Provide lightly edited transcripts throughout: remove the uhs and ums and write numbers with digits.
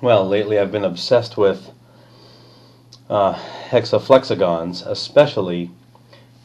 Well, lately I've been obsessed with hexaflexagons, especially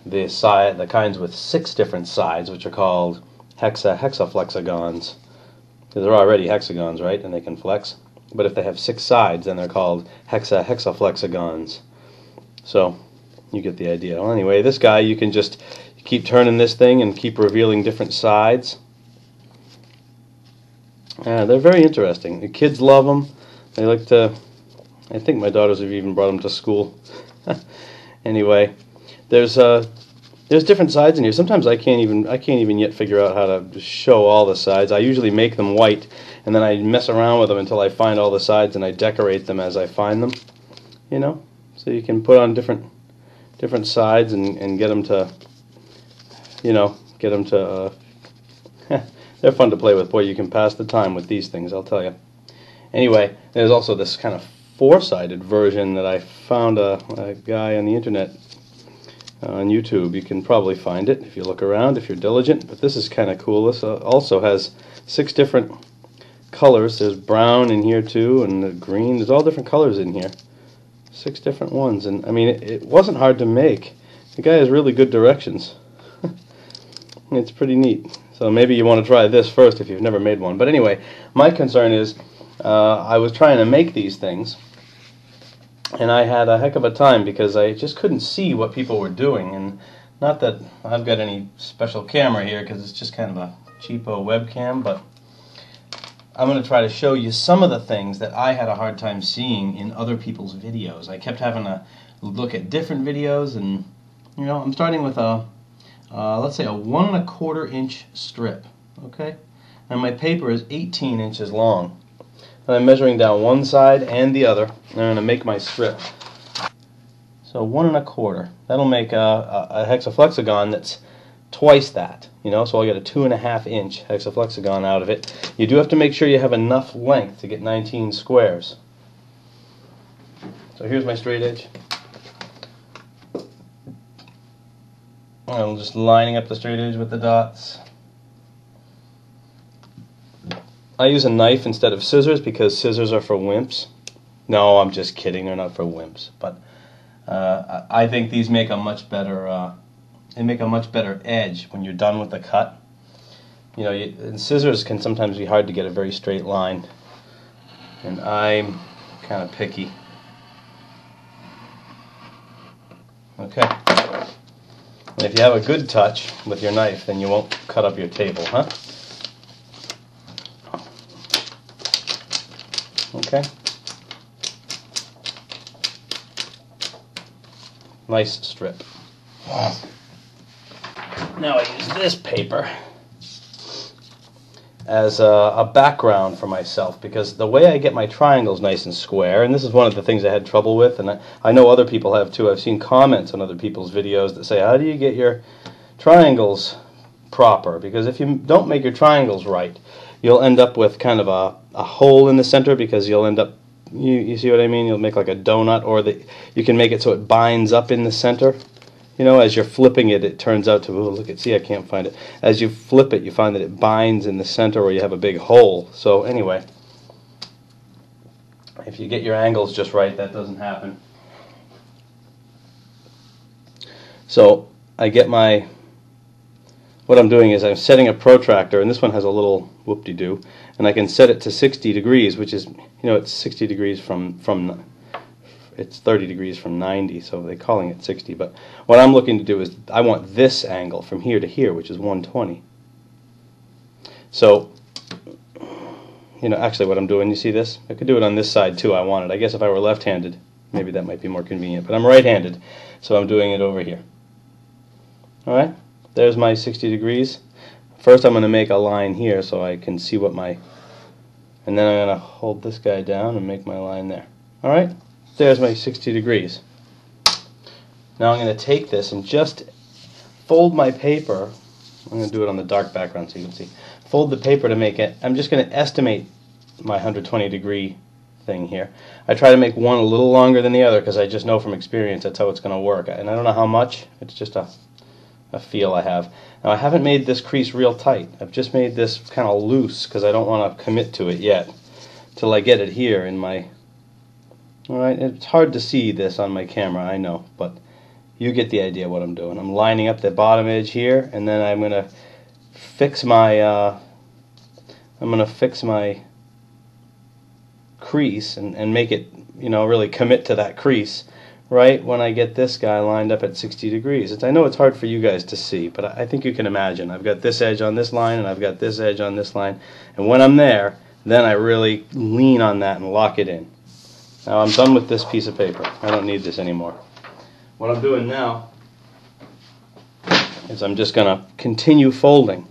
the kinds with 6 different sides, which are called hexahexaflexagons. Because they're already hexagons, right? And they can flex. But if they have 6 sides, then they're called hexahexaflexagons. So, you get the idea. Well, anyway, this guy, you can just keep turning this thing and keep revealing different sides. They're very interesting. The kids love them. They like to... I think my daughters have even brought them to school. Anyway, there's different sides in here. Sometimes I can't even yet figure out how to show all the sides. I usually make them white, and then I mess around with them until I find all the sides, and I decorate them as I find them. You know, so you can put on different sides and get them to, they're fun to play with. Boy, you can pass the time with these things, I'll tell you. Anyway, there's also this kind of 4-sided version that I found a guy on the internet, on YouTube. You can probably find it if you look around, if you're diligent. But this is kind of cool. This also has 6 different colors. There's brown in here too, and the green. There's all different colors in here. 6 different ones. And I mean, it wasn't hard to make. The guy has really good directions. It's pretty neat. So maybe you want to try this first if you've never made one. But anyway, my concern is I was trying to make these things, and I had a heck of a time because I just couldn't see what people were doing. And not that I've got any special camera here, because it's just kind of a cheapo webcam, but I'm going to try to show you some of the things that I had a hard time seeing in other people's videos. I kept having to look at different videos, and I'm starting with let's say a 1 1/4 inch strip. Okay, and my paper is 18 inches long. And I'm measuring down one side and the other, and I'm going to make my strip. So 1 1/4. That'll make a hexaflexagon that's twice that. So I'll get a 2 1/2 inch hexaflexagon out of it. You do have to make sure you have enough length to get 19 squares. So here's my straight edge. I'm just lining up the straight edge with the dots. I use a knife instead of scissors because scissors are for wimps. No, I'm just kidding. They're not for wimps. But I think these make a much better. They make a much better edge when you're done with the cut. And scissors can sometimes be hard to get a very straight line, and I'm kind of picky. Okay. And if you have a good touch with your knife, then you won't cut up your table, huh? Okay. Nice strip. Now I use this paper as a background for myself, because the way I get my triangles nice and square, and this is one of the things I had trouble with, and I know other people have too. I've seen comments on other people's videos that say, how do you get your triangles proper? Because if you don't make your triangles right, you'll end up with kind of a hole in the center, because you'll end up, you see what I mean? You'll make like a donut, or you can make it so it binds up in the center. As you're flipping it, it turns out to, see, I can't find it. As you flip it, you find that it binds in the center, or you have a big hole. So anyway, if you get your angles just right, that doesn't happen. So I get what I'm doing is I'm setting a protractor, and this one has a little whoop-de-doo, and I can set it to 60 degrees, which is, it's 60 degrees from it's 30 degrees from 90, so they're calling it 60. But what I'm looking to do is I want this angle from here to here, which is 120. So, actually what I'm doing, you see this? I could do it on this side too, I want it. I guess if I were left-handed, maybe that might be more convenient. But I'm right-handed, so I'm doing it over here. Alright, there's my 60 degrees. First I'm going to make a line here so I can see what and then I'm going to hold this guy down and make my line there. Alright? There's my 60 degrees. Now I'm going to take this and just fold my paper. I'm going to do it on the dark background so you can see. Fold the paper to make it. I'm just going to estimate my 120 degree thing here. I try to make one a little longer than the other because I just know from experience that's how it's going to work. And I don't know how much. It's just a feel I have. Now I haven't made this crease real tight. I've just made this kind of loose because I don't want to commit to it yet. till I get it here in my... Alright, it's hard to see this on my camera, I know, but you get the idea what I'm doing. I'm lining up the bottom edge here, and then I'm going to fix my crease and make it, you know, really commit to that crease right when I get this guy lined up at 60 degrees. I know it's hard for you guys to see, but I think you can imagine. I've got this edge on this line, and I've got this edge on this line, and when I'm there, then I really lean on that and lock it in. Now I'm done with this piece of paper. I don't need this anymore. What I'm doing now is I'm just going to continue folding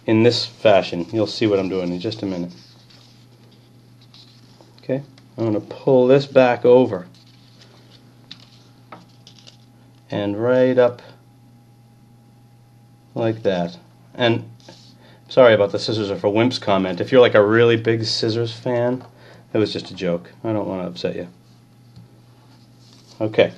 in this fashion. You'll see what I'm doing in just a minute. Okay, I'm going to pull this back over and right up like that. And sorry about the scissors are for wimps comment. If you're like a really big scissors fan, it was just a joke. I don't want to upset you. Okay,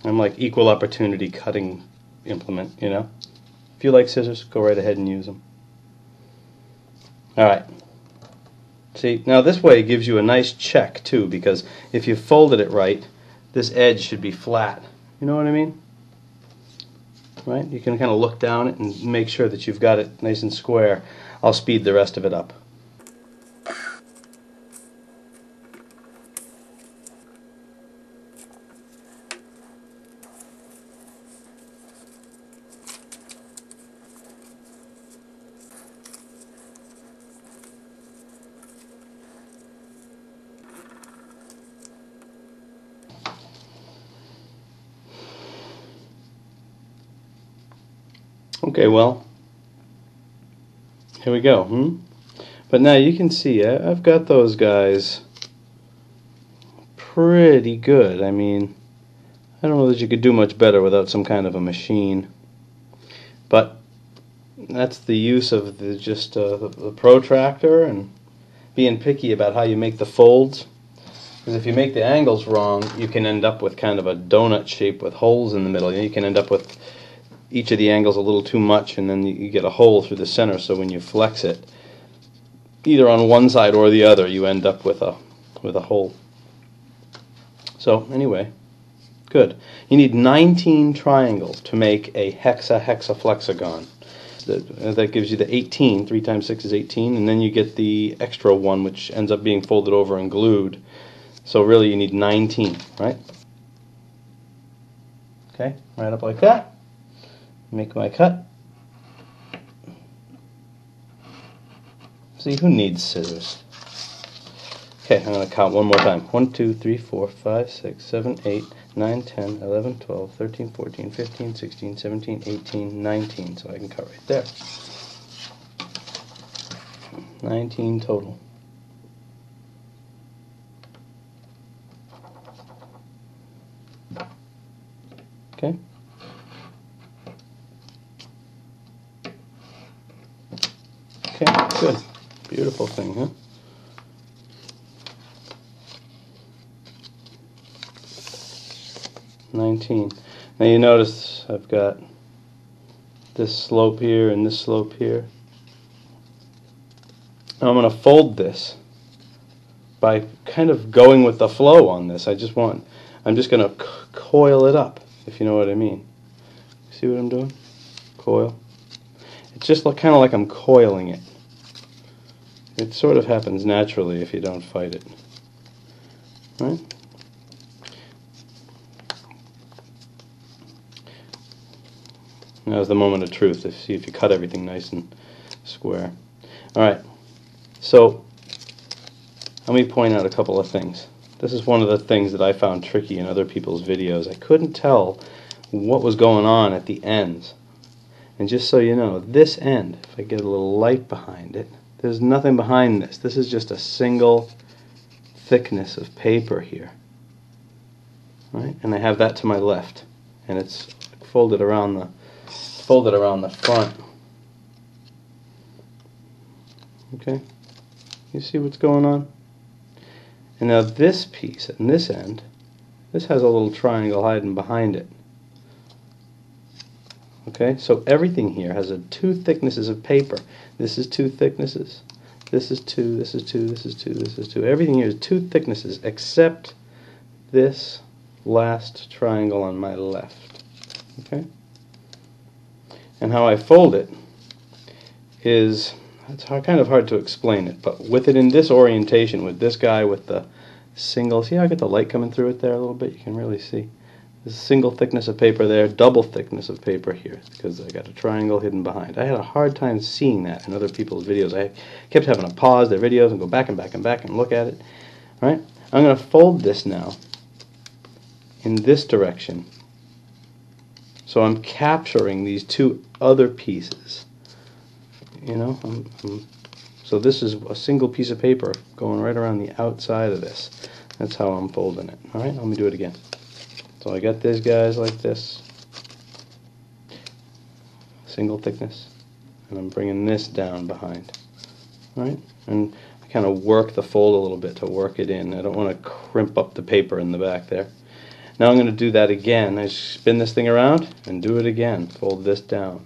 I'm like equal opportunity cutting implement, you know. If you like scissors, go right ahead and use them. Alright. See, now this way it gives you a nice check too, because if you folded it right, this edge should be flat. You know what I mean? Right? You can kind of look down it and make sure that you've got it nice and square. I'll speed the rest of it up. Okay, well, here we go. But now you can see I've got those guys pretty good. I mean, I don't know that you could do much better without some kind of a machine. But that's the use of the protractor and being picky about how you make the folds. Because if you make the angles wrong, you can end up with kind of a donut shape with holes in the middle. You can end up with each of the angles a little too much, and then you get a hole through the center, so when you flex it, either on one side or the other, you end up with a hole. So anyway, good. You need 19 triangles to make a hexahexaflexagon. That gives you the 18. 3 times 6 is 18, and then you get the extra one, which ends up being folded over and glued. So really you need 19, right? Okay, right up like that. Make my cut. See, who needs scissors? Okay, I'm going to count one more time. 1, 2, 3, 4, 5, 6, 7, 8, 9, 10, 11, 12, 13, 14, 15, 16, 17, 18, 19. So I can cut right there. 19 total. Okay. Okay, good. Beautiful thing, huh? Now you notice I've got this slope here and this slope here. Now I'm going to fold this by kind of going with the flow on this. I'm just going to coil it up, if you know what I mean. See what I'm doing? Coil. It's just kind of like I'm coiling it. It sort of happens naturally if you don't fight it. Right? Now's the moment of truth to see if you cut everything nice and square. Alright, so let me point out a couple of things. This is one of the things that I found tricky in other people's videos. I couldn't tell what was going on at the ends. And just so you know, this end, if I get a little light behind it, there's nothing behind this. This is just a single thickness of paper here. Right? And I have that to my left. And it's folded around the front. Okay? You see what's going on? And now this piece, and this end, this has a little triangle hiding behind it. Okay, so everything here has 2 thicknesses of paper. This is 2 thicknesses. This is 2, this is 2, this is 2, this is 2. Everything here is 2 thicknesses except this last triangle on my left. Okay? And how I fold it is, it's kind of hard to explain it, but with it in this orientation, with this guy with the single, see how I get the light coming through it there a little bit? You can really see. There's a single thickness of paper there, double thickness of paper here, because I got a triangle hidden behind. I had a hard time seeing that in other people's videos. I kept having to pause their videos and go back and back and back and look at it. All right? I'm going to fold this now in this direction. So I'm capturing these 2 other pieces. You know, so this is a single piece of paper going right around the outside of this. That's how I'm folding it. All right, let me do it again. So I got these guys like this, single thickness, and I'm bringing this down behind. All right, and I kind of work the fold a little bit to work it in. I don't want to crimp up the paper in the back there. Now I'm going to do that again. I spin this thing around and do it again. Fold this down.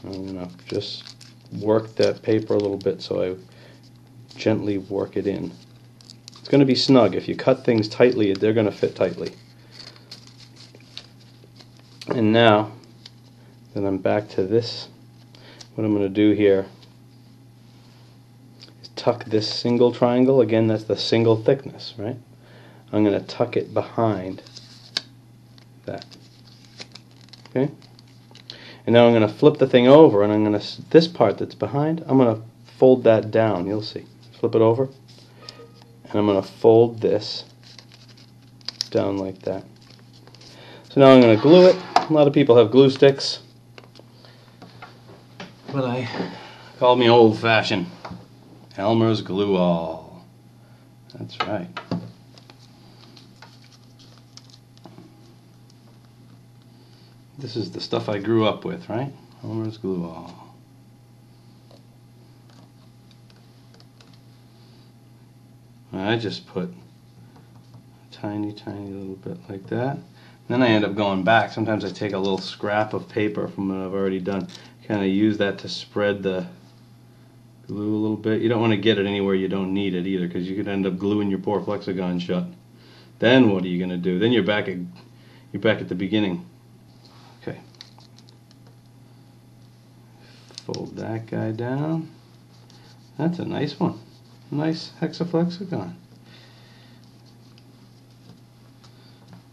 I'm going to just work that paper a little bit so I gently work it in. It's going to be snug. If you cut things tightly, they're going to fit tightly. And now, then I'm back to this. What I'm going to do here is tuck this single triangle. Again, that's the single thickness, right? I'm going to tuck it behind that. Okay? And now I'm going to flip the thing over, and I'm going to, this part that's behind, I'm going to fold that down. You'll see. Flip it over. And I'm going to fold this down like that. So now I'm going to glue it. A lot of people have glue sticks, but I call me old-fashioned. Elmer's Glue All. That's right. This is the stuff I grew up with, right? Elmer's Glue All. I just put a tiny little bit like that. Then I end up going back. Sometimes I take a little scrap of paper from what I've already done, kind of use that to spread the glue a little bit. You don't want to get it anywhere you don't need it either, because you could end up gluing your poor flexagon shut. Then what are you going to do? Then you're back at the beginning. Okay. Fold that guy down. That's a nice one. Nice hexaflexagon.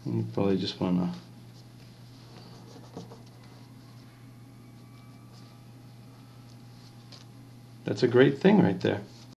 You probably just want to that's a great thing right there.